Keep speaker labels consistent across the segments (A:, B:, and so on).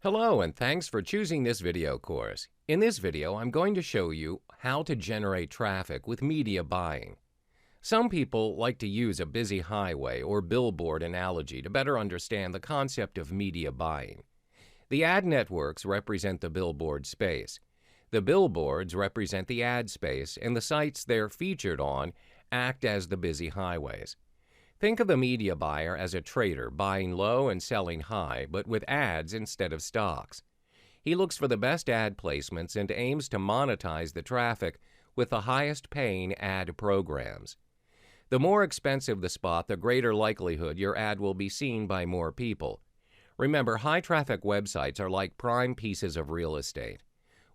A: Hello and thanks for choosing this video course. In this video, I'm going to show you how to generate traffic with media buying. Some people like to use a busy highway or billboard analogy to better understand the concept of media buying. The ad networks represent the billboard space. The billboards represent the ad space, and the sites they're featured on act as the busy highways. Think of the media buyer as a trader buying low and selling high, but with ads instead of stocks. He looks for the best ad placements and aims to monetize the traffic with the highest paying ad programs. The more expensive the spot, the greater likelihood your ad will be seen by more people. Remember, high traffic websites are like prime pieces of real estate,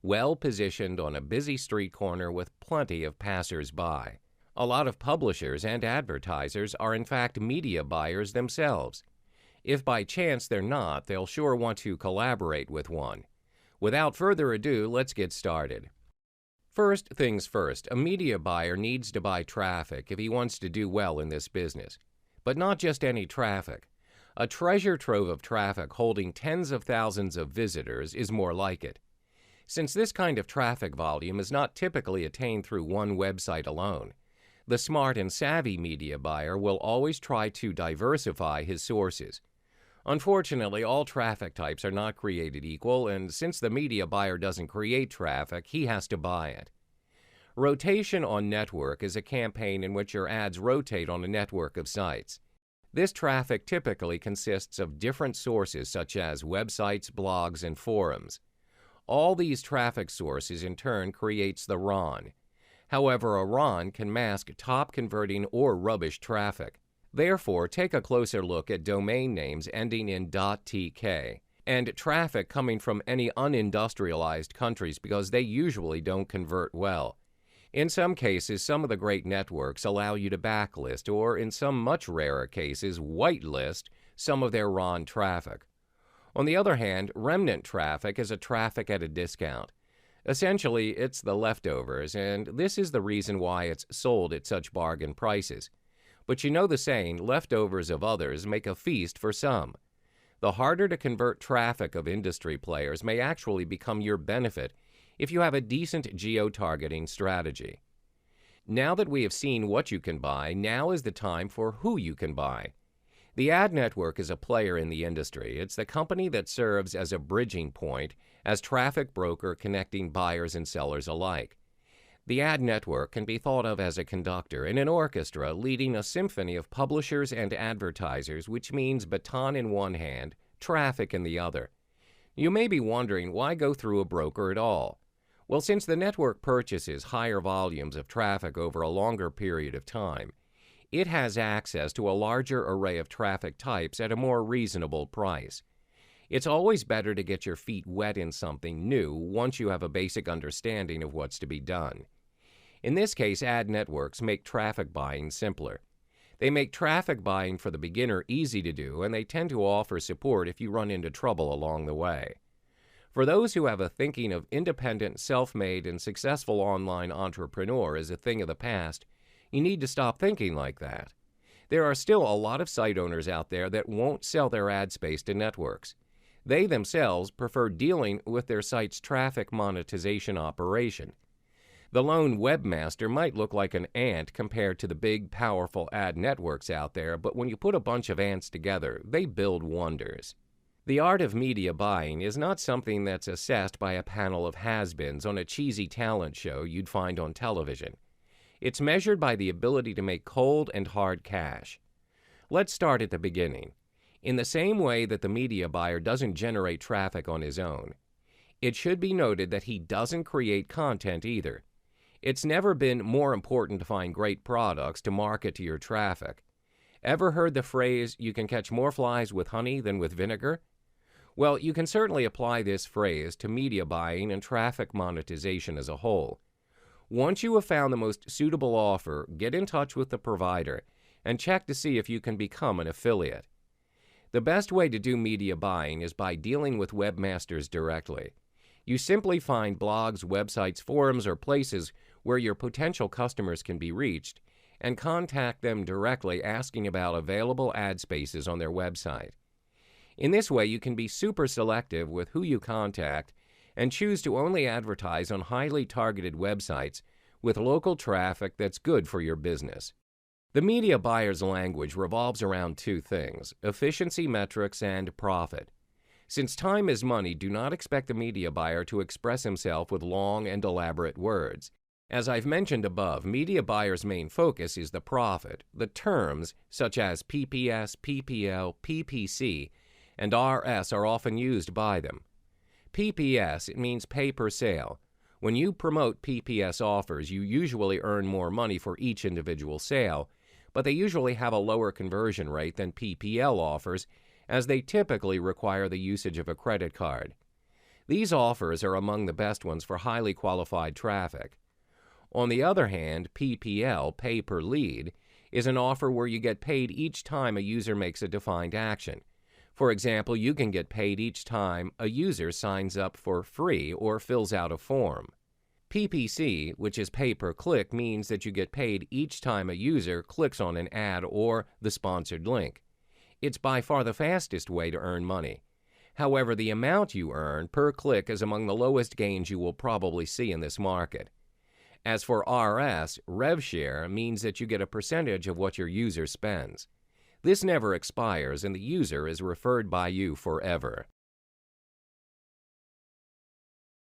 A: well positioned on a busy street corner with plenty of passers-by. A lot of publishers and advertisers are in fact media buyers themselves. If by chance they're not, they'll sure want to collaborate with one. Without further ado, let's get started. First things first, a media buyer needs to buy traffic if he wants to do well in this business. But not just any traffic. A treasure trove of traffic holding tens of thousands of visitors is more like it. Since this kind of traffic volume is not typically attained through one website alone, the smart and savvy media buyer will always try to diversify his sources. Unfortunately, all traffic types are not created equal, and since the media buyer doesn't create traffic, he has to buy it. Rotation on network is a campaign in which your ads rotate on a network of sites. This traffic typically consists of different sources such as websites, blogs, and forums. All these traffic sources in turn creates the RON. However, a RON can mask top-converting or rubbish traffic. Therefore, take a closer look at domain names ending in .tk and traffic coming from any unindustrialized countries because they usually don't convert well. In some cases, some of the great networks allow you to backlist or, in some much rarer cases, whitelist some of their RON traffic. On the other hand, remnant traffic is a traffic at a discount. Essentially, it's the leftovers, and this is the reason why it's sold at such bargain prices. But you know the saying, leftovers of others make a feast for some. The harder to convert traffic of industry players may actually become your benefit if you have a decent geo-targeting strategy. Now that we have seen what you can buy, now is the time for who you can buy. The ad network is a player in the industry. It's the company that serves as a bridging point, as traffic broker connecting buyers and sellers alike. The ad network can be thought of as a conductor in an orchestra leading a symphony of publishers and advertisers, which means baton in one hand, traffic in the other. You may be wondering, why go through a broker at all? Well, since the network purchases higher volumes of traffic over a longer period of time, it has access to a larger array of traffic types at a more reasonable price. It's always better to get your feet wet in something new once you have a basic understanding of what's to be done. In this case, ad networks make traffic buying simpler. They make traffic buying for the beginner easy to do, and they tend to offer support if you run into trouble along the way. For those who have a thinking of independent, self-made, and successful online entrepreneur as a thing of the past, you need to stop thinking like that. There are still a lot of site owners out there that won't sell their ad space to networks. They themselves prefer dealing with their site's traffic monetization operation. The lone webmaster might look like an ant compared to the big, powerful ad networks out there, but when you put a bunch of ants together, they build wonders. The art of media buying is not something that's assessed by a panel of has-beens on a cheesy talent show you'd find on television. It's measured by the ability to make cold and hard cash. Let's start at the beginning. In the same way that the media buyer doesn't generate traffic on his own, it should be noted that he doesn't create content either. It's never been more important to find great products to market to your traffic. Ever heard the phrase, you can catch more flies with honey than with vinegar? Well, you can certainly apply this phrase to media buying and traffic monetization as a whole. Once you have found the most suitable offer, get in touch with the provider and check to see if you can become an affiliate. The best way to do media buying is by dealing with webmasters directly. You simply find blogs, websites, forums, or places where your potential customers can be reached and contact them directly asking about available ad spaces on their website. In this way, you can be super selective with who you contact and choose to only advertise on highly targeted websites with local traffic that's good for your business. The media buyer's language revolves around two things: efficiency metrics and profit. Since time is money, do not expect the media buyer to express himself with long and elaborate words. As I've mentioned above, media buyers' main focus is the profit. The terms, such as PPS, PPL, PPC, and RS are often used by them. PPS, it means pay per sale. When you promote PPS offers, you usually earn more money for each individual sale, but they usually have a lower conversion rate than PPL offers, as they typically require the usage of a credit card. These offers are among the best ones for highly qualified traffic. On the other hand, PPL, pay per lead, is an offer where you get paid each time a user makes a defined action. For example, you can get paid each time a user signs up for free or fills out a form. PPC, which is pay per click, means that you get paid each time a user clicks on an ad or the sponsored link. It's by far the fastest way to earn money. However, the amount you earn per click is among the lowest gains you will probably see in this market. As for RS, rev share means that you get a percentage of what your user spends. This never expires and the user is referred by you forever.